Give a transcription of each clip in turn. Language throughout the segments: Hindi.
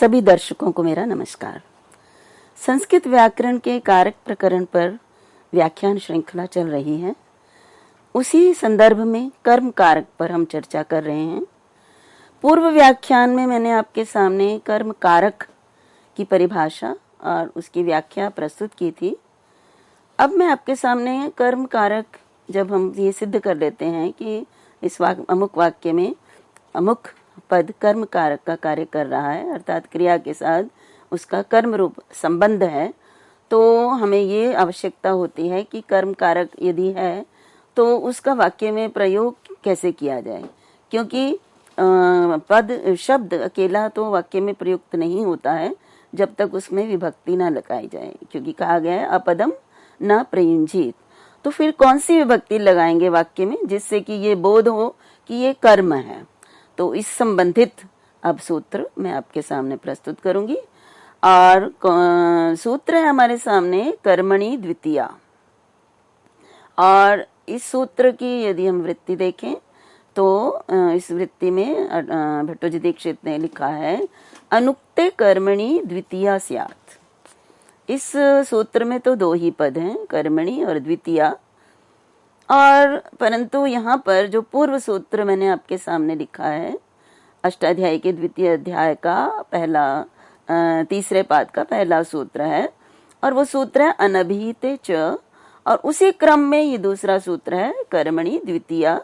सभी दर्शकों को मेरा नमस्कार। संस्कृत व्याकरण के कारक प्रकरण पर व्याख्यान श्रृंखला चल रही है। उसी संदर्भ में कर्म कारक पर हम चर्चा कर रहे हैं। पूर्व व्याख्यान में मैंने आपके सामने कर्म कारक की परिभाषा और उसकी व्याख्या प्रस्तुत की थी। अब मैं आपके सामने कर्म कारक, जब हम ये सिद्ध कर लेते हैं कि इस अमुक वाक्य में अमुक पद कर्म कारक का कार्य कर रहा है, अर्थात क्रिया के साथ उसका कर्म रूप संबंध है, तो हमें ये आवश्यकता होती है कि कर्म कारक यदि है तो उसका वाक्य में प्रयोग कैसे किया जाए, क्योंकि पद शब्द अकेला तो वाक्य में प्रयुक्त नहीं होता है जब तक उसमें विभक्ति ना लगाई जाए, क्योंकि कहा गया है अपदम न प्रयुंजीत। तो फिर कौन सी विभक्ति लगाएंगे वाक्य में जिससे कि ये बोध हो कि ये कर्म है। तो इस संबंधित अब सूत्र मैं आपके सामने प्रस्तुत करूंगी। और सूत्र है हमारे सामने कर्मणि द्वितीया। और इस सूत्र की यदि हम वृत्ति देखें तो इस वृत्ति में भट्टोजी दीक्षित ने लिखा है अनुक्ते कर्मणि द्वितीया स्यात्। इस सूत्र में तो दो ही पद हैं, कर्मणि और द्वितीया। और परंतु यहाँ पर जो पूर्व सूत्र मैंने आपके सामने लिखा है, अष्टाध्यायी के द्वितीय अध्याय का पहला तीसरे पाद का पहला सूत्र है, और वो सूत्र है अनभिहिते च, और उसी क्रम में ये दूसरा सूत्र है कर्मणि द्वितीया,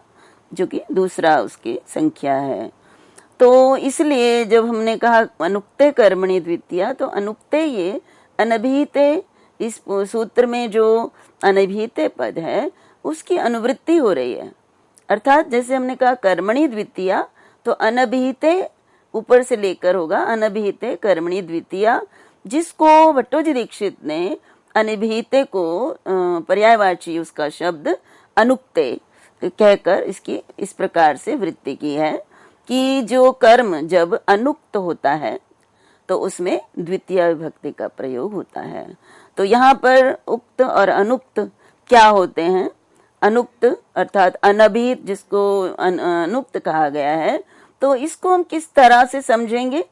जो कि दूसरा उसकी संख्या है। तो इसलिए जब हमने कहा अनुक्ते कर्मणि द्वितीया, तो अनुक्ते ये अनभिहिते, इस सूत्र में जो अनभिहिते पद है उसकी अनुवृत्ति हो रही है। अर्थात जैसे हमने कहा कर्मणि द्वितीया, तो अनभिहिते ऊपर से लेकर होगा अनभिहिते कर्मणि द्वितीया, जिसको भट्टोजी दीक्षित ने अनभिहिते को पर्यायवाची उसका शब्द अनुक्ते कहकर इसकी इस प्रकार से वृत्ति की है कि जो कर्म जब अनुक्त होता है तो उसमें द्वितीय विभक्ति का प्रयोग होता है। तो यहाँ पर उक्त और अनुक्त क्या होते हैं? अनुक्त अर्थात अनभिहित, जिसको अनुक्त कहा गया है, तो इसको हम किस तरह से समझेंगे?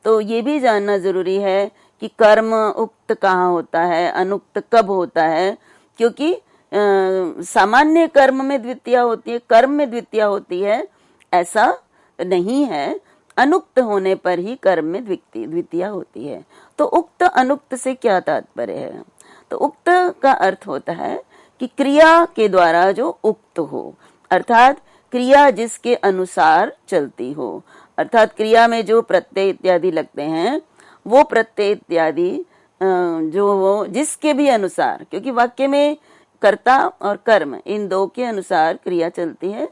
तो ये भी जानना जरूरी है कि कर्म उक्त कहाँ होता है, अनुक्त कब होता है, क्योंकि सामान्य कर्म में द्वितीया होती है, कर्म में द्वितीया होती है, ऐसा नहीं है। अनुक्त होने पर ही कर्म में द्वितीया होती है। तो उक्त अनुक्त से क्या तात्पर्य है? तो उक्त का अर्थ होता है कि क्रिया के द्वारा जो उक्त हो, अर्थात क्रिया जिसके अनुसार चलती हो, अर्थात क्रिया में जो प्रत्यय इत्यादि लगते हैं वो प्रत्यय इत्यादि जो वो जिसके भी अनुसार, क्योंकि वाक्य में कर्ता और कर्म इन दो के अनुसार क्रिया चलती है।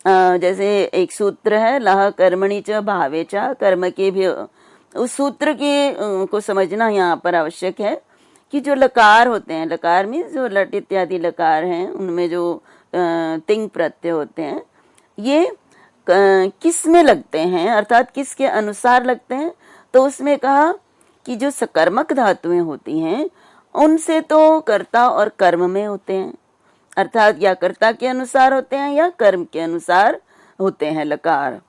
जैसे एक सूत्र है लह कर्मणि च भावे च, कर्म के भी, उस सूत्र के को समझना यहाँ पर आवश्यक है कि जो लकार होते हैं, लकार में जो लट इत्यादि लकार हैं, उनमें जो तिंग प्रत्यय होते हैं, ये किस में लगते हैं, अर्थात किसके अनुसार लगते हैं? तो उसमें कहा कि जो सकर्मक धातुएं होती हैं उनसे तो कर्ता और कर्म में होते हैं, अर्थात या कर्ता के अनुसार होते हैं या कर्म के अनुसार होते हैं लकार।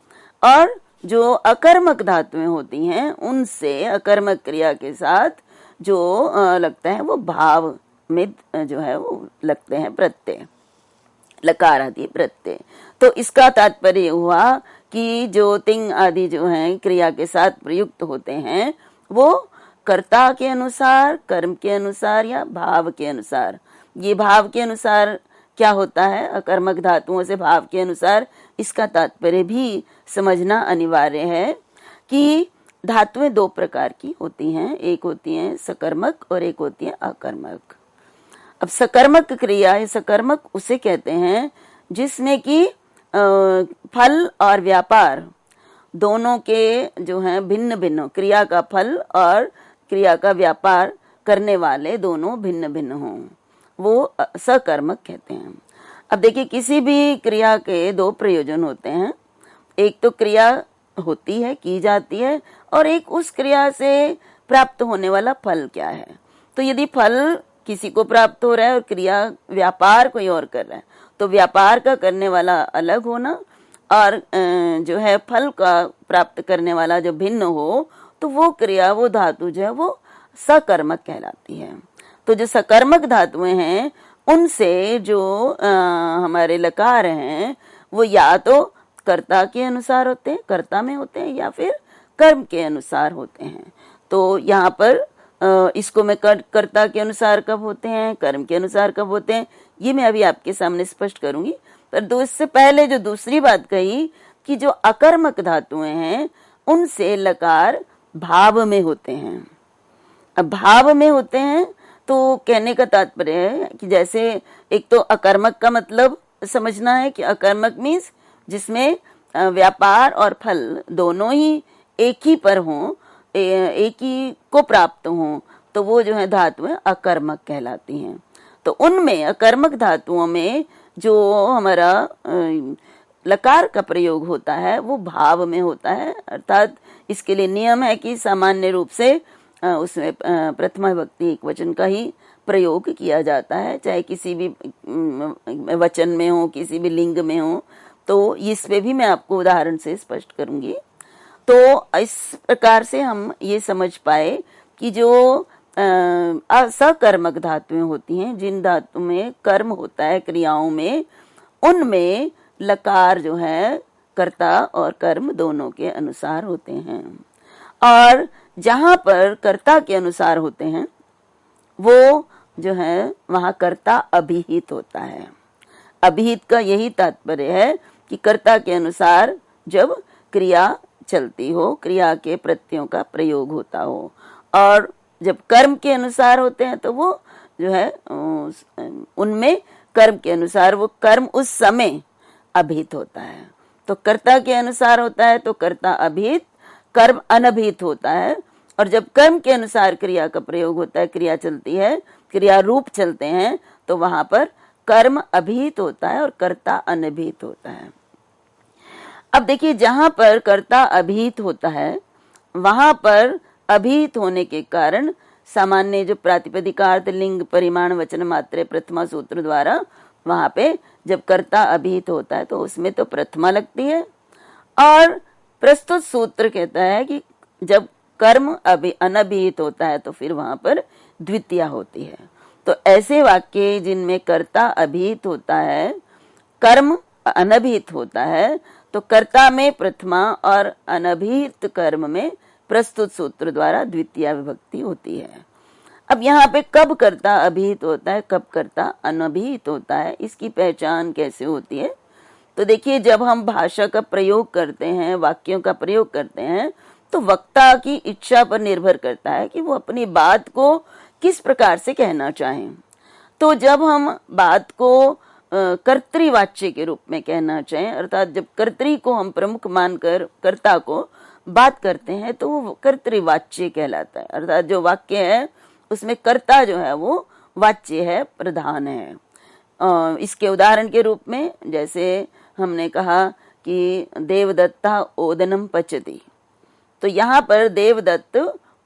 और जो अकर्मक धातुएं होती हैं उनसे अकर्मक क्रिया के साथ जो लगता है वो भाव में जो है वो लगते हैं प्रत्यय, लकार आदि प्रत्यय। तो इसका तात्पर्य हुआ कि जो तिंग आदि जो हैं क्रिया के साथ प्रयुक्त होते हैं वो कर्ता के अनुसार, कर्म के अनुसार या भाव के अनुसार। ये भाव के अनुसार क्या होता है? अकर्मक धातुओं से भाव के अनुसार, इसका तात्पर्य भी समझना अनिवार्य है कि धातुएं दो प्रकार की होती हैं, एक होती हैं सकर्मक और एक होती है अकर्मक। अब सकर्मक क्रिया या सकर्मक उसे कहते हैं जिसमें कि फल और व्यापार दोनों के जो हैं भिन्न भिन्न, क्रिया का फल और क्रिया का व्यापार करने वाले दोनों भिन्न भिन्न हों, वो सकर्मक कहते हैं। अब देखिए, किसी भी क्रिया के दो प्रयोजन होते हैं। एक तो क्रिया होती है, की जाती है, और एक उस क्रिया से प्राप्त होने वाला फल क्या है। तो यदि फल किसी को प्राप्त हो रहा है और क्रिया व्यापार कोई और कर रहा है, तो व्यापार का करने वाला अलग होना और जो है फल का प्राप्त करने वाला जो भिन्न हो, तो वो क्रिया, वो धातु जो है वो सकर्मक कहलाती है। तो जो सकर्मक धातुएं हैं उनसे जो हमारे लकार हैं वो या तो कर्ता के अनुसार होते हैं, कर्ता में होते हैं, या फिर कर्म के अनुसार होते हैं। तो यहाँ पर इसको मैं कर्ता के अनुसार कब होते हैं, कर्म के अनुसार कब होते हैं, ये मैं अभी आपके सामने स्पष्ट करूंगी। पर इससे पहले जो दूसरी बात कही कि जो अकर्मक धातुएं हैं उनसे लकार भाव में होते हैं। अब भाव में होते हैं तो कहने का तात्पर्य है कि जैसे एक तो अकर्मक का मतलब समझना है कि अकर्मक मीन्स जिसमें व्यापार और फल दोनों ही एक ही पर हों, एक ही को प्राप्त हों, तो वो जो है धातुएं अकर्मक कहलाती हैं। तो उनमें अकर्मक धातुओं में जो हमारा लकार का प्रयोग होता है वो भाव में होता है। अर्थात इसके लिए नियम है कि सामान्य रूप से उसमें प्रथमा विभक्ति एक वचन का ही प्रयोग किया जाता है, चाहे किसी भी वचन में हो, किसी भी लिंग में हो। तो इस पे भी मैं आपको उदाहरण से स्पष्ट करूंगी। तो इस प्रकार से हम ये समझ पाए कि जो सकर्मक धातुएं होती हैं, जिन धातु में कर्म होता है क्रियाओं में, उनमें लकार जो है कर्ता और कर्म दोनों के अनुसार होते हैं। और जहां पर कर्ता के अनुसार होते हैं वो जो है वहां कर्ता अभिहित होता है। अभिहित का यही तात्पर्य है कि कर्ता के अनुसार जब क्रिया चलती हो, क्रिया के प्रत्ययों का प्रयोग होता हो। और जब कर्म के अनुसार होते हैं तो वो जो है उनमें कर्म के अनुसार वो कर्म उस समय अभिहित होता है। तो कर्ता के अनुसार होता है तो कर्ता अभिहित, कर्म अनभिहित होता है। और जब कर्म के अनुसार क्रिया का प्रयोग होता है, क्रिया चलती है, क्रिया रूप चलते हैं, तो वहां पर कर्म अभिहित होता है और कर्ता अनभिहित होता है। अब देखिए, जहां पर कर्ता अभिहित होता है वहां पर अभिहित होने के कारण सामान्य जो प्रातिपदिकार्थ लिंग परिमाण वचन मात्रे प्रथमा सूत्र द्वारा वहां पे जब कर्ता अभिहित होता है तो उसमें तो प्रथमा लगती है। और प्रस्तुत सूत्र कहता है कि जब कर्म अनभिहित होता है तो फिर वहां पर द्वितीया होती है। तो ऐसे वाक्य जिनमें कर्ता अभिहित होता है, कर्म अनभिहित होता है, तो कर्ता में प्रथमा और अनभिहित कर्म में प्रस्तुत सूत्र द्वारा द्वितीया विभक्ति होती है। अब यहाँ पे कब कर्ता अभिहित होता है, कब कर्ता अनभिहित होता है, इसकी पहचान कैसे होती है? तो देखिए, जब हम भाषा का प्रयोग करते हैं, वाक्यों का प्रयोग करते हैं, तो वक्ता की इच्छा पर निर्भर करता है कि वो अपनी बात को किस प्रकार से कहना चाहें। तो जब हम बात को कर्तृवाच्य के रूप में कहना चाहें, अर्थात जब कर्तृ को हम प्रमुख मानकर कर्ता को बात करते हैं तो वो कर्तृवाच्य कहलाता है। अर्थात जो वाक्य है उसमें कर्ता जो है वो वाच्य है, प्रधान है। इसके उदाहरण के रूप में जैसे हमने कहा कि देवदत्ता ओदनम पचति, तो यहाँ पर देवदत्त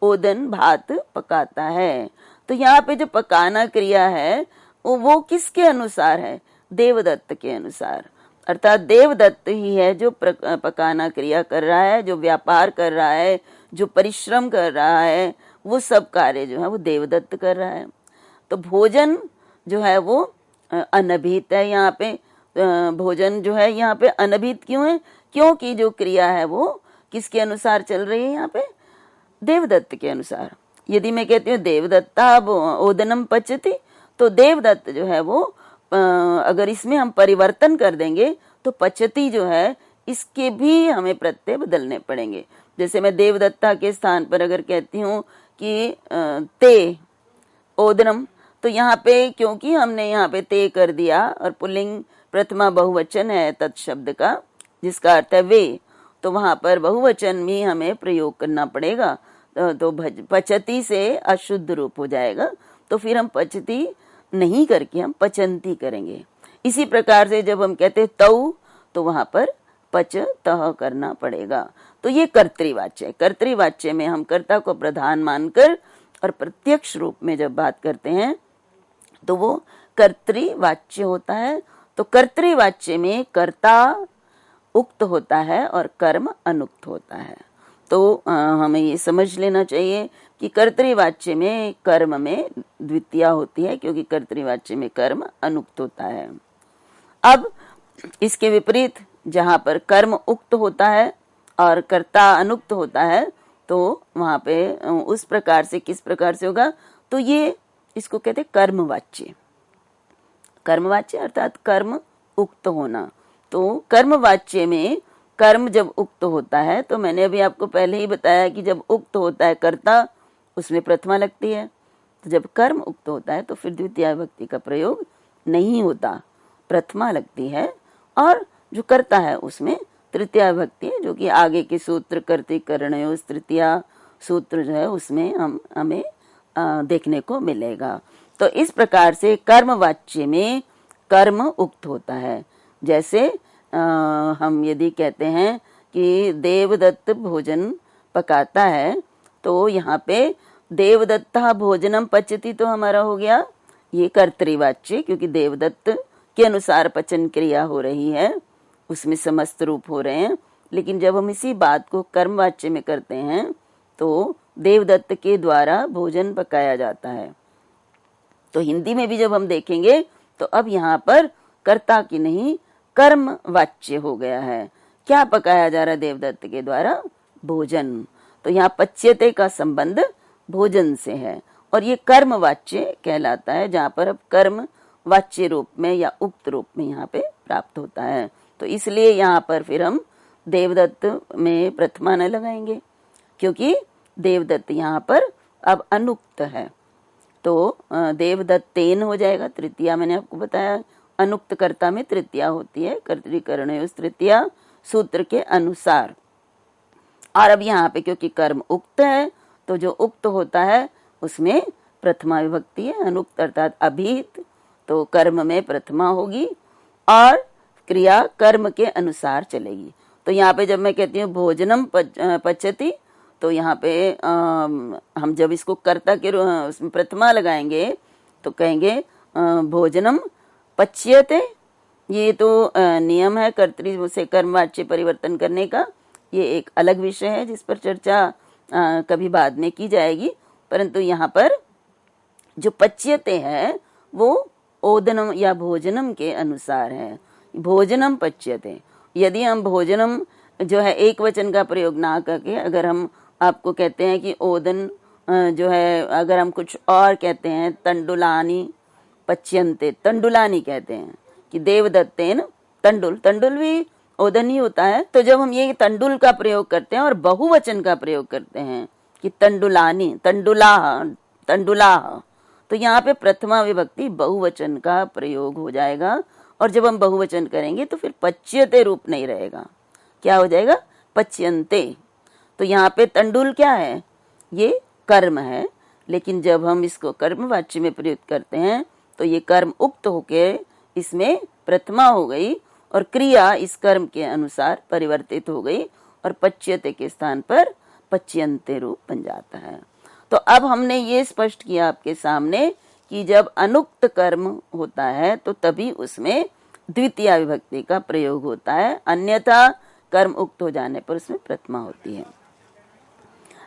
ओदन भात पकाता है। तो यहाँ पे जो पकाना क्रिया है वो किसके अनुसार है? देवदत्त के अनुसार। अर्थात देवदत्त ही है जो पकाना क्रिया कर रहा है, जो व्यापार कर रहा है, जो परिश्रम कर रहा है, वो सब कार्य जो है वो देवदत्त कर रहा है। तो भोजन जो है वो अनभिहित है। यहाँ पे भोजन जो है यहाँ पे अनभिहित क्यों है? क्योंकि जो क्रिया है वो किसके अनुसार चल रही है? यहाँ पे देवदत्त के अनुसार। यदि मैं कहती हूँ देवदत्ता ओदनम पचति, तो देवदत्त जो है वो अगर इसमें हम परिवर्तन कर देंगे तो पचति जो है इसके भी हमें प्रत्यय बदलने पड़ेंगे। जैसे मैं देवदत्ता के स्थान पर अगर कहती हूँ कि ते ओदनम, तो यहाँ पे क्योंकि हमने यहाँ पे ते कर दिया और पुल्लिंग प्रथमा बहुवचन है तत्शब्द का जिसका अर्थ है वे, तो वहां पर बहुवचन भी हमें प्रयोग करना पड़ेगा। तो पचती से अशुद्ध रूप हो जाएगा, तो फिर हम पचती नहीं करके हम पचंती करेंगे। इसी प्रकार से जब हम कहते तौ, तो वहां पर पच तह करना पड़ेगा। तो ये कर्तृवाच्य है। कर्तृवाच्य में हम कर्ता को प्रधान मानकर और प्रत्यक्ष रूप में जब बात करते हैं तो वो कर्तृवाच्य होता है। तो कर्तृवाच्य में कर्ता उक्त होता है और कर्म अनुक्त होता है। तो हमें ये समझ लेना चाहिए कि कर्तृवाच्य में कर्म में द्वितीया होती है, क्योंकि कर्तृवाच्य में कर्म अनुक्त होता है। अब इसके विपरीत जहाँ पर कर्म उक्त होता है और कर्ता अनुक्त होता है, तो वहां पे उस प्रकार से किस प्रकार से होगा, तो ये इसको कहते हैं कर्मवाच्य। कर्मवाच्य अर्थात कर्म उक्त होना। तो कर्मवाच्य में कर्म जब उक्त होता है, तो मैंने अभी आपको पहले ही बताया कि जब उक्त होता है कर्ता, उसमें प्रथमा लगती है। तो जब कर्म उक्त होता है तो फिर द्वितीया विभक्ति का प्रयोग नहीं होता, प्रथमा लगती है। और जो कर्ता है उसमें तृतीया विभक्ति है, जो कि आगे के सूत्र कर्तृकरणयोः तृतीया सूत्र जो है उसमें हमें देखने को मिलेगा। तो इस प्रकार से कर्मवाच्य में कर्म उक्त होता है। जैसे हम यदि कहते हैं कि देवदत्त भोजन पकाता है, तो यहाँ पे देवदत्ता भोजनम पचति तो हमारा हो गया ये कर्तृवाच्य, क्योंकि देवदत्त के अनुसार पचन क्रिया हो रही है, उसमें समस्त रूप हो रहे हैं। लेकिन जब हम इसी बात को कर्मवाच्य में करते हैं तो देवदत्त के द्वारा भोजन पकाया जाता है। तो हिंदी में भी जब हम देखेंगे तो अब यहाँ पर कर्ता की नहीं कर्म वाच्य हो गया है। क्या पकाया जा रहा है देवदत्त के द्वारा? भोजन। तो यहाँ पच्यते का संबंध भोजन से है और ये कर्म वाच्य कहलाता है, जहाँ पर अब कर्म वाच्य रूप में या उक्त रूप में यहाँ पे प्राप्त होता है। तो इसलिए यहाँ पर फिर हम देवदत्त में प्रथमा न लगाएंगे, क्योंकि देवदत्त यहाँ पर अब अनुक्त है। तो देवदत्तेन हो जाएगा, तृतीया मैंने आपको बताया अनुक्त कर्ता में तृतीया होती है, कर्तृकरणयोः तृतीया सूत्र के अनुसार। और अब यहाँ पे क्योंकि कर्म उक्त है, तो जो उक्त होता है उसमें प्रथमा विभक्ति है, अनुक्त अर्थात अभीत, तो कर्म में प्रथमा होगी और क्रिया कर्म के अनुसार चलेगी। तो यहाँ पे जब मैं कहती हूँ भोजनम पचति, तो यहाँ पे हम जब इसको कर्ता के उसमें प्रथमा लगाएंगे तो कहेंगे भोजनम पच्यते। ये तो नियम है कर्तृ से कर्मवाच्य परिवर्तन करने का, ये एक अलग विषय है जिस पर चर्चा कभी बाद में की जाएगी। परंतु यहाँ पर जो पच्यते है वो ओदनम या भोजनम के अनुसार है। भोजनम पच्यते, यदि हम भोजनम जो है एक वचन का प्रयोग ना करके अगर हम आपको कहते हैं कि ओदन जो है, अगर हम कुछ और कहते हैं तंडुलानी पच्यन्ते, तंडुलानी कहते हैं कि देवदत्तेन तंडुल, तंडुल भी ओदन ही होता है। तो जब हम ये तंडुल का प्रयोग करते हैं और बहुवचन का प्रयोग करते हैं कि तंडुलानी तंडुलाह तंडुलाह, तो यहाँ पे प्रथमा विभक्ति बहुवचन का प्रयोग हो जाएगा। और जब हम बहुवचन करेंगे तो फिर पच्यते रूप नहीं रहेगा, क्या हो जाएगा? पच्यन्ते। तो यहाँ पे तंडुल क्या है? ये कर्म है, लेकिन जब हम इसको कर्मवाच्य में प्रयुक्त करते हैं तो ये कर्म उक्त होके इसमें प्रथमा हो गई और क्रिया इस कर्म के अनुसार परिवर्तित हो गई और पच्यते के स्थान पर पच्यन्ते रूप बन जाता है। तो अब हमने ये स्पष्ट किया आपके सामने कि जब अनुक्त कर्म होता है तो तभी उसमें द्वितीया विभक्ति का प्रयोग होता है, अन्यथा कर्म उक्त हो जाने पर उसमें प्रथमा होती है।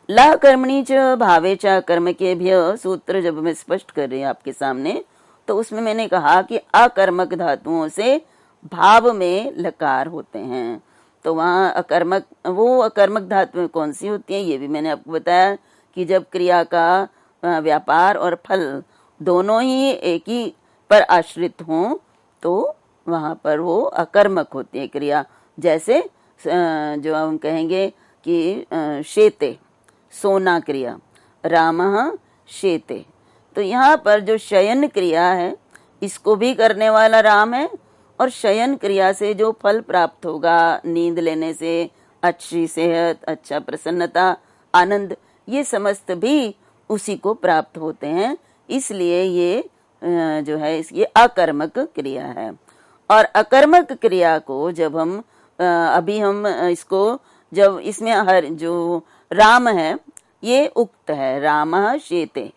लह कर्मणि च भावे च कर्म के भ्य सूत्र जब मैं स्पष्ट कर रही हूँ आपके सामने, तो उसमें मैंने कहा कि अकर्मक धातुओं से भाव में लकार होते हैं। तो वहाँ अकर्मक, वो अकर्मक धातुएं कौन सी होती हैं ये भी मैंने आपको बताया कि जब क्रिया का व्यापार और फल दोनों ही एक ही पर आश्रित हों तो वहाँ पर वो अकर्मक होती है क्रिया। जैसे जो हम कहेंगे कि शेते, सोना क्रिया, रामः शेते, तो यहाँ पर जो शयन क्रिया है इसको भी करने वाला राम है और शयन क्रिया से जो फल प्राप्त होगा नींद लेने से, अच्छी सेहत, अच्छा प्रसन्नता, आनंद, ये समस्त भी उसी को प्राप्त होते हैं। इसलिए ये जो है ये अकर्मक क्रिया है। और अकर्मक क्रिया को जब हम अभी हम इसको जब इसमें हर जो राम है ये उक्त है, रामः शेते,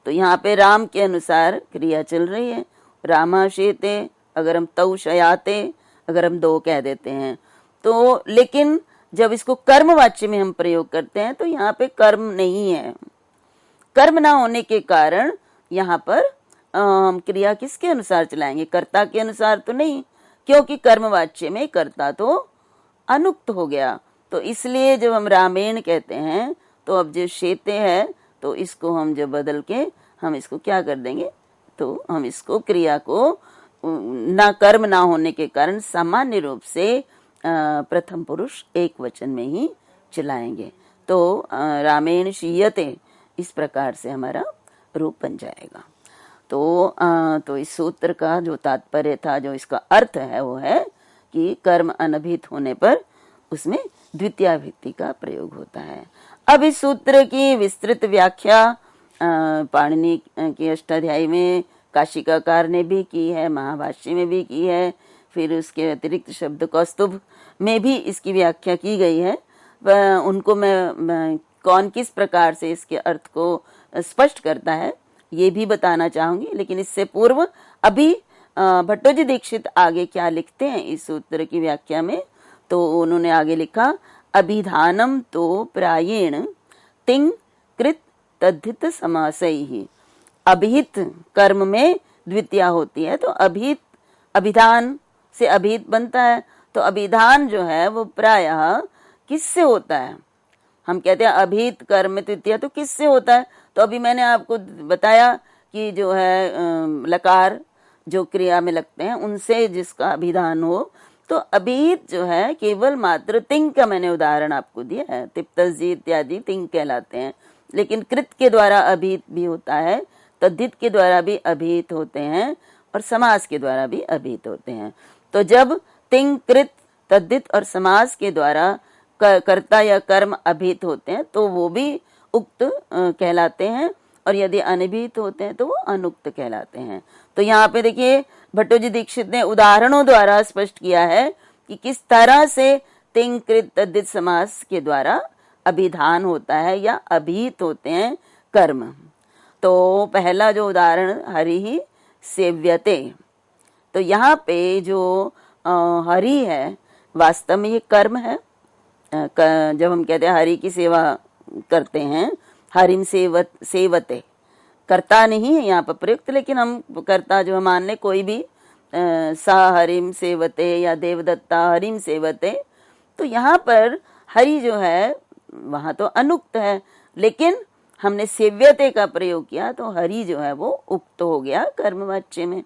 तो यहाँ पे राम के अनुसार क्रिया चल रही है, रामः शेते। अगर हम तौ शयाते, अगर हम दो कह देते हैं तो, लेकिन जब इसको कर्मवाच्य में हम प्रयोग करते हैं तो यहाँ पे कर्म नहीं है। कर्म ना होने के कारण यहाँ पर हम क्रिया किसके अनुसार चलाएंगे? कर्ता के अनुसार तो नहीं, क्योंकि कर्मवाच्य में कर्ता तो अनुक्त हो गया। तो इसलिए जब हम रामेण कहते हैं तो अब जो शेते है तो इसको हम जब बदल के हम इसको क्या कर देंगे, तो हम इसको क्रिया को ना कर्म ना होने के कारण सामान्य रूप से प्रथम पुरुष एक वचन में ही चलाएंगे। तो रामेण शीयते इस प्रकार से हमारा रूप बन जाएगा। तो इस सूत्र का जो तात्पर्य था, जो इसका अर्थ है, वो है कि कर्म अनभिहित होने पर उसमें द्वितीया विभक्ति का प्रयोग होता है। अब इस सूत्र की विस्तृत व्याख्या पाणिनि की अष्टाध्यायी में काशिकाकार ने भी की है, महाभाष्य में भी की है, फिर उसके अतिरिक्त शब्द कौस्तुभ में भी इसकी व्याख्या की गई है। उनको मैं कौन किस प्रकार से इसके अर्थ को स्पष्ट करता है ये भी बताना चाहूंगी, लेकिन इससे पूर्व अभी भट्टोजी दीक्षित आगे क्या लिखते हैं इस सूत्र की व्याख्या में। तो उन्होंने आगे लिखा, अभिधानम तो प्रायेण तिंग कृत तद्धित समासैहि। अभिहित कर्म में द्वितीया होती है, तो अभिहित अभिधान से अभिहित बनता है। तो अभिधान जो है वो प्रायः किससे होता है? हम कहते हैं अभिहित कर्म में द्वितीया तो किससे होता है? तो अभी मैंने आपको बताया कि जो है लकार जो क्रिया में लगते हैं उनसे जिसका अभिधान हो, तो अभिहित जो है केवल मात्र तिंग का मैंने उदाहरण आपको दिया है, तिप्तजी इत्यादि तिंग कहलाते हैं। लेकिन कृत के द्वारा अभिहित भी होता है, तद्धित के द्वारा भी अभिहित होते हैं और समास के द्वारा भी अभिहित होते हैं। तो जब तिंग कृत तद्धित और समास के द्वारा कर्ता या कर्म अभिहित होते हैं तो वो भी उक्त कहलाते हैं, और यदि अनभिहित होते हैं तो वो अनुक्त कहलाते हैं। तो यहाँ पे देखिए भट्टोजी दीक्षित ने उदाहरणों द्वारा स्पष्ट किया है कि किस तरह से तिंग कृत तद्धित समास के द्वारा अभिधान होता है या अभिहित होते हैं कर्म। तो पहला जो उदाहरण हरि ही सेव्यते, तो यहाँ पे जो हरि है वास्तव में ये कर्म है। जब हम कहते हैं हरि की सेवा करते हैं, हरिम सेवते, कर्ता नहीं है यहाँ पर प्रयुक्त, लेकिन हम कर्ता जो मान ले कोई भी सा हरिम सेवते या देवदत्ता हरिम सेवते, तो यहाँ पर हरि जो है वहां तो अनुक्त है, लेकिन हमने सेव्यते का प्रयोग किया तो हरि जो है वो उक्त हो गया कर्मवाच्य में।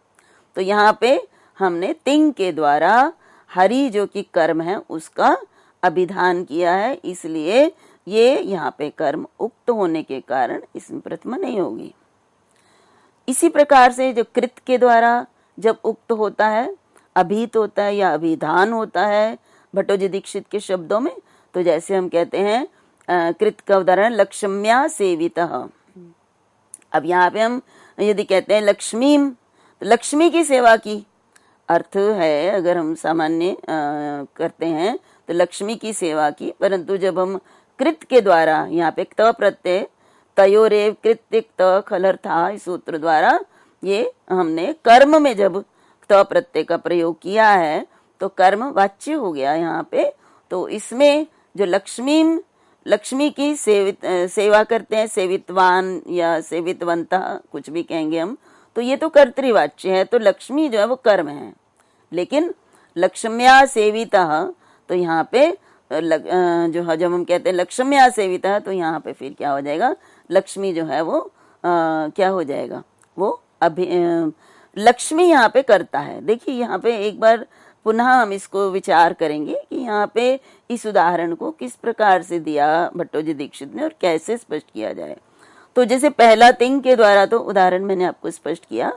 तो यहाँ पे हमने तिंग के द्वारा हरि जो कि कर्म है उसका अभिधान किया है, इसलिए ये यहाँ पे कर्म उक्त होने के कारण इसमें प्रथमा नहीं होगी। इसी प्रकार से जो कृत के द्वारा जब उक्त होता है, अभिहित होता है या अभिधान होता है भट्टोजी दीक्षित के शब्दों में, तो जैसे हम कहते हैं कृत का उदाहरण लक्ष्म्या सेवितः। अब यहाँ पे हम यदि कहते हैं लक्ष्मीम, तो लक्ष्मी की सेवा की अर्थ है, अगर हम सामान्य करते हैं तो लक्ष्मी की सेवा की, परंतु जब हम कृत के द्वारा यहाँ पे त प्रत्यय तयोरेव कृतिक त खलर्था इस सूत्र द्वारा ये हमने कर्म में जब त प्रत्यय का प्रयोग किया है तो कर्म वाच्य हो गया यहाँ पे। तो इसमें जो लक्ष्मी की सेवा करते हैं, सेवितवान या सेवितवंता कुछ भी कहेंगे हम, तो ये तो कर्तृवाच्य है, तो लक्ष्मी जो है वो कर्म है। लेकिन लक्ष्म्या सेविता, तो यहाँ पे जो जब हम कहते हैं लक्ष्म्या सेविता, तो यहाँ पे फिर क्या हो जाएगा, लक्ष्मी जो है वो क्या हो जाएगा, वो लक्ष्मी यहाँ पे करता है। देखिए यहाँ पे एक बार पुनः हम इसको विचार करेंगे कि यहाँ पे इस उदाहरण को किस प्रकार से दिया भट्टोजी दीक्षित ने और कैसे स्पष्ट किया जाए। तो जैसे पहला तिंग के द्वारा तो उदाहरण मैंने आपको स्पष्ट किया,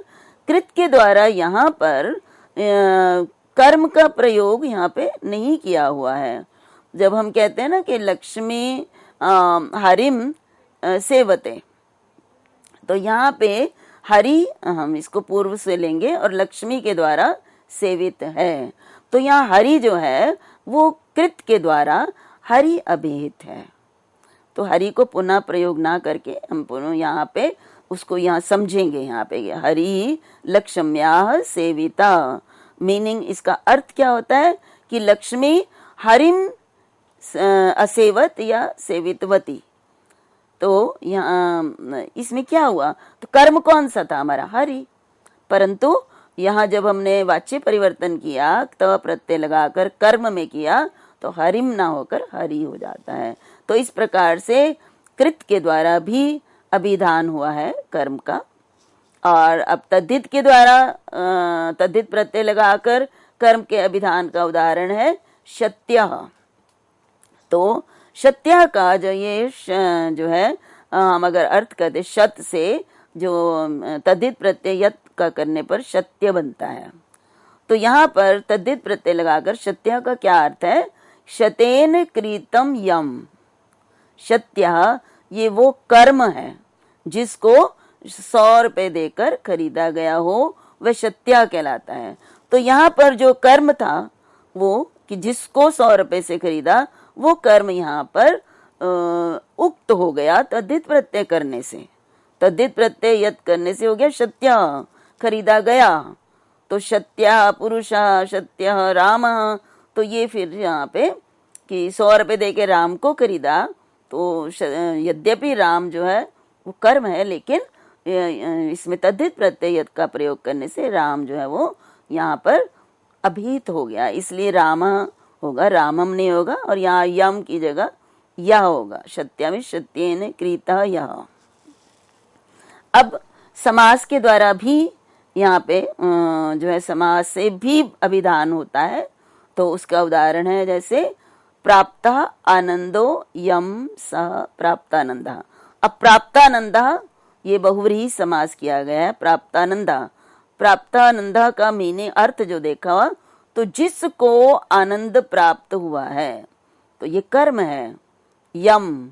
कृत के द्वारा यहाँ पर कर्म का प्रयोग यहाँ पे नहीं किया हुआ है। जब हम कहते हैं ना कि लक्ष्मी हरिम सेवते, तो यहाँ पे हरि हम इसको पूर्व से लेंगे और लक्ष्मी के द्वारा सेवित है, तो यहाँ हरि जो है वो कृत के द्वारा हरि अभिहित है। तो हरि को पुनः प्रयोग ना करके हम पुनः यहाँ पे उसको यहाँ समझेंगे। यहाँ पे हरि लक्ष्म्या सेविता, मीनिंग इसका अर्थ क्या होता है कि लक्ष्मी हरिम असेवत या सेवितवती। तो यहाँ इसमें क्या हुआ, तो कर्म कौन सा था हमारा, हरि। परंतु यहाँ जब हमने वाच्य परिवर्तन किया तो प्रत्यय लगाकर कर्म में किया तो हरिम ना होकर हरि हो जाता है। तो इस प्रकार से कृत के द्वारा भी अभिधान हुआ है कर्म का। और अब तद्धित के द्वारा तद्धित प्रत्यय लगाकर कर्म के अभिधान का उदाहरण है शत्यः। तो शत्यः का जो ये जो है हम अगर अर्थ करते शत से जो तद्धित प्रत्यय यत का करने पर शत्य बनता है। तो यहाँ पर तद्धित प्रत्यय लगाकर शत्यः का क्या अर्थ है, शतेन कृतम यम। शत्यः ये वो कर्म है जिसको 100 रुपए देकर खरीदा गया हो, वह शत्यः कहलाता है। तो यहाँ पर जो कर्म था वो कि जिसको 100 रुपए से खरीदा, वो कर्म यहाँ पर उक्त हो गया तद्धित प्रत्यय करने से। तद्धित प्रत्यय यत करने से हो गया शत्यः, खरीदा गया। तो शत्यः पुरुषः, शत्यः रामः। तो ये फिर यहाँ पे कि 100 रुपए देके राम को खरीदा, तो यद्यपि राम जो है वो कर्म है, लेकिन इसमें तद्धित प्रत्यय यत का प्रयोग करने से राम जो है वो यहाँ पर अभीत हो गया, इसलिए राम होगा, रामम नहीं होगा। और यहाँ यम की जगह यह होगा, शत्यामि शत्येन कृतः यः। अब समास के द्वारा भी यहाँ पे जो है समास से भी अभिधान होता है। तो उसका उदाहरण है जैसे प्राप्तः आनंदो यम सह प्राप्तानंदः। अब प्राप्तानंदः ये बहुव्रीहि समास किया गया है। प्राप्तानंदः, प्राप्तानंदः का मीनिंग अर्थ जो देखा हुआ, तो जिसको आनंद प्राप्त हुआ है, तो ये कर्म है। यम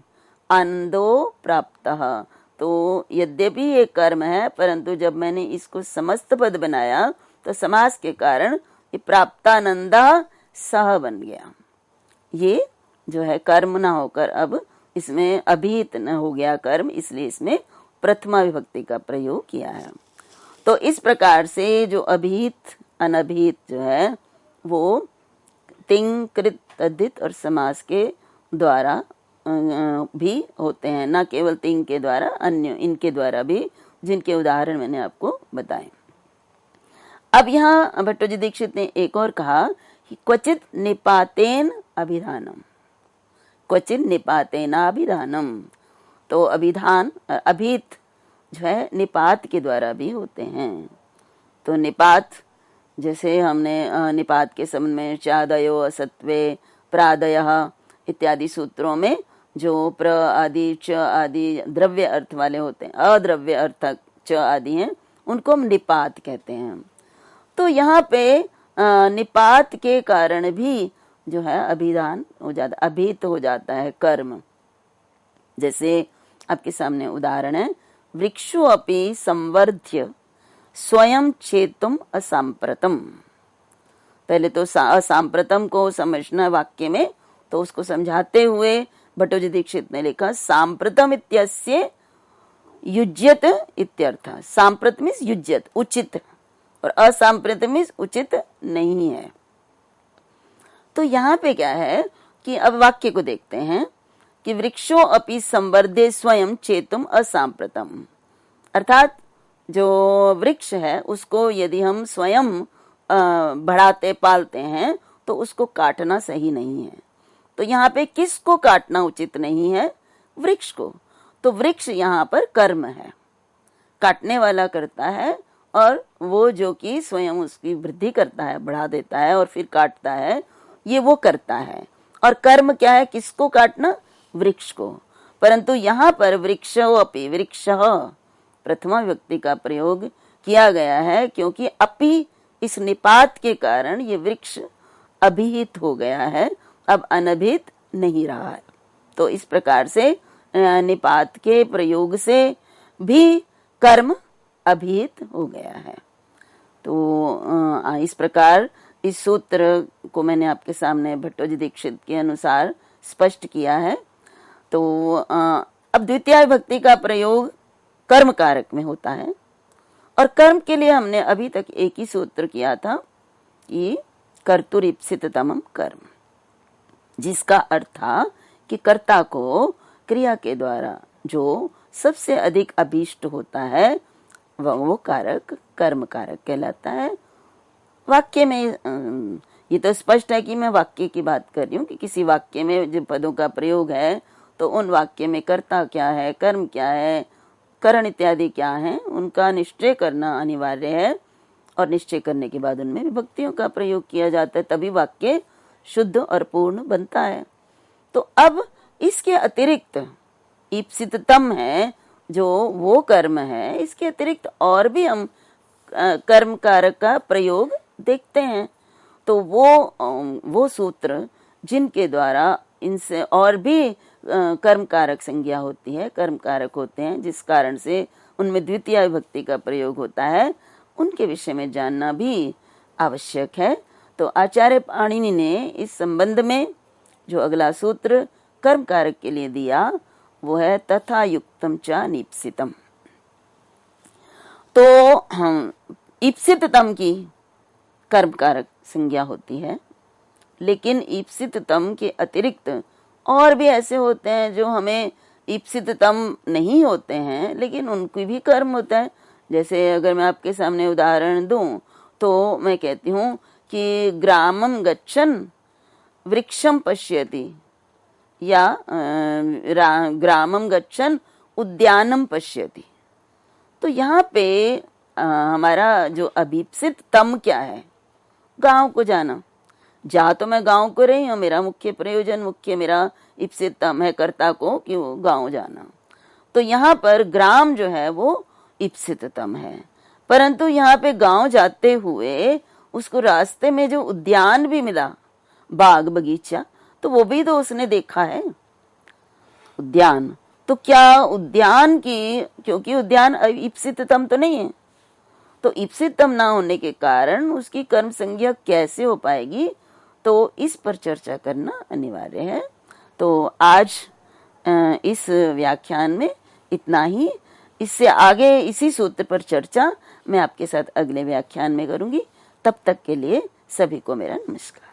आनंदो प्राप्तः, तो यद्यपि ये कर्म है, परंतु जब मैंने इसको समस्त पद बनाया तो समास के कारण ये प्राप्तानंदः सह बन गया। ये जो है कर्म ना होकर अब इसमें अभीत न हो गया कर्म, इसलिए इसमें प्रथमा विभक्ति का प्रयोग किया है। तो इस प्रकार से जो अभीत अनभीत जो है वो तिंग कृत तद्धित और समास के द्वारा भी होते हैं, न केवल तिंग के द्वारा, अन्य इनके द्वारा भी, जिनके उदाहरण मैंने आपको बताए। अब यहाँ भट्टोजी दीक्षित ने एक और कहा कि क्वचित निपातेन अभिधानम, क्वचित निपातेन अभिधानम। तो अभिधान अभीत जो है निपात के द्वारा भी होते हैं। तो निपात जैसे हमने निपात के संबंध में चादयो असत्वे प्रादयः इत्यादि सूत्रों में जो प्र आदि च आदि द्रव्य अर्थ वाले होते हैं, अद्रव्य अर्थ च आदि हैं, उनको हम निपात कहते हैं। तो यहाँ पे निपात के कारण भी जो है अभिधान हो जाता, अभीत हो जाता है कर्म। जैसे आपके सामने उदाहरण है, वृक्षो अपि संवर्ध्य स्वयं चेतुम असाम्प्रतम। पहले तो असाम्प्रतम को समझना वाक्य में, तो उसको समझाते हुए भट्टोजी दीक्षित ने लिखा सांप्रतम इत्यस्य युज्यत इत्यर्थ। सांप्रत मीन्स युज्यत, उचित, और असाम्प्रत मीन्स उचित नहीं है। तो यहाँ पे क्या है कि अब वाक्य को देखते हैं कि वृक्षो अपि संवर्धे स्वयं चेतुम असाम्प्रतम। अर्थात जो वृक्ष है उसको यदि हम स्वयं बढ़ाते पालते हैं तो उसको काटना सही नहीं है। तो यहाँ पे किसको काटना उचित नहीं है? वृक्ष को। तो वृक्ष यहाँ पर कर्म है, काटने वाला करता है, और वो जो कि स्वयं उसकी वृद्धि करता है, बढ़ा देता है और फिर काटता है, ये वो करता है। और कर्म क्या है? किसको काटना? वृक्ष को। परंतु यहाँ पर वृक्षो अपि, वृक्षः प्रथमा विभक्ति का प्रयोग किया गया है, क्योंकि अपि इस निपात के कारण ये वृक्ष अभिहित हो गया है, अब अनभिहित नहीं रहा है। तो इस प्रकार से निपात के प्रयोग से भी कर्म अभिहित हो गया है। तो इस प्रकार इस सूत्र को मैंने आपके सामने भट्टोजी दीक्षित के अनुसार स्पष्ट किया है। तो अब द्वितीय विभक्ति का प्रयोग कर्म कारक में होता है, और कर्म के लिए हमने अभी तक एक ही सूत्र किया था कि कर्तुरीप्सिततमं कर्म। जिसका अर्थ था कि कर्ता को क्रिया के द्वारा जो सबसे अधिक अभीष्ट होता है वो कारक कर्म कारक कहलाता है। वाक्य में ये तो स्पष्ट है कि मैं वाक्य की बात कर रही हूँ कि किसी वाक्य में जो पदों का प्रयोग है तो उन वाक्य में कर्ता क्या है, कर्म क्या है, करण इत्यादि क्या है, उनका निश्चय करना अनिवार्य है और निश्चय करने के बाद उनमें विभक्तियों का प्रयोग किया जाता है, तभी वाक्य शुद्ध और पूर्ण बनता है। तो अब इसके अतिरिक्त ईप्सिततम है जो वो कर्म है, इसके अतिरिक्त और भी हम कर्म कारक का प्रयोग देखते हैं। तो वो सूत्र जिनके द्वारा इनसे और भी कर्म कारक संज्ञा होती है, कर्म कारक होते हैं, जिस कारण से उनमें द्वितीय विभक्ति का प्रयोग होता है, उनके विषय में जानना भी आवश्यक है। तो आचार्य पाणिनि ने इस संबंध में जो अगला सूत्र कर्म कारक के लिए दिया वो है तथा युक्तम च नीप्सितम। तो ईप्सिततम की कर्म कारक संज्ञा होती है, लेकिन ईप्सिततम के अतिरिक्त और भी ऐसे होते हैं जो हमें ईप्सिततम नहीं होते हैं लेकिन उनकी भी कर्म होता है। जैसे अगर मैं आपके सामने उदाहरण दूं तो मैं कहती हूँ कि ग्रामम गच्छन वृक्षम पश्यति या ग्रामम गच्छन उद्यानम पश्यति। तो यहाँ पे हमारा जो अभीप्सित तम क्या है, गांव को जाना। जा तो मैं गांव को रही हूँ, मेरा मुख्य प्रयोजन मुख्य मेरा ईप्सित तम है कर्ता को कि वो गांव जाना। तो यहाँ पर ग्राम जो है वो ईप्सित तम है, परंतु यहाँ पे गांव जाते हुए उसको रास्ते में जो उद्यान भी मिला, बाग बगीचा, तो वो भी तो उसने देखा है उद्यान। तो क्या उद्यान की, क्योंकि उद्यान ईप्सिततम तो नहीं है, तो ईप्सिततम ना होने के कारण उसकी कर्म संज्ञा कैसे हो पाएगी, तो इस पर चर्चा करना अनिवार्य है। तो आज इस व्याख्यान में इतना ही। इससे आगे इसी सूत्र पर चर्चा मैं आपके साथ अगले व्याख्यान में करूंगी। तब तक के लिए सभी को मेरा नमस्कार।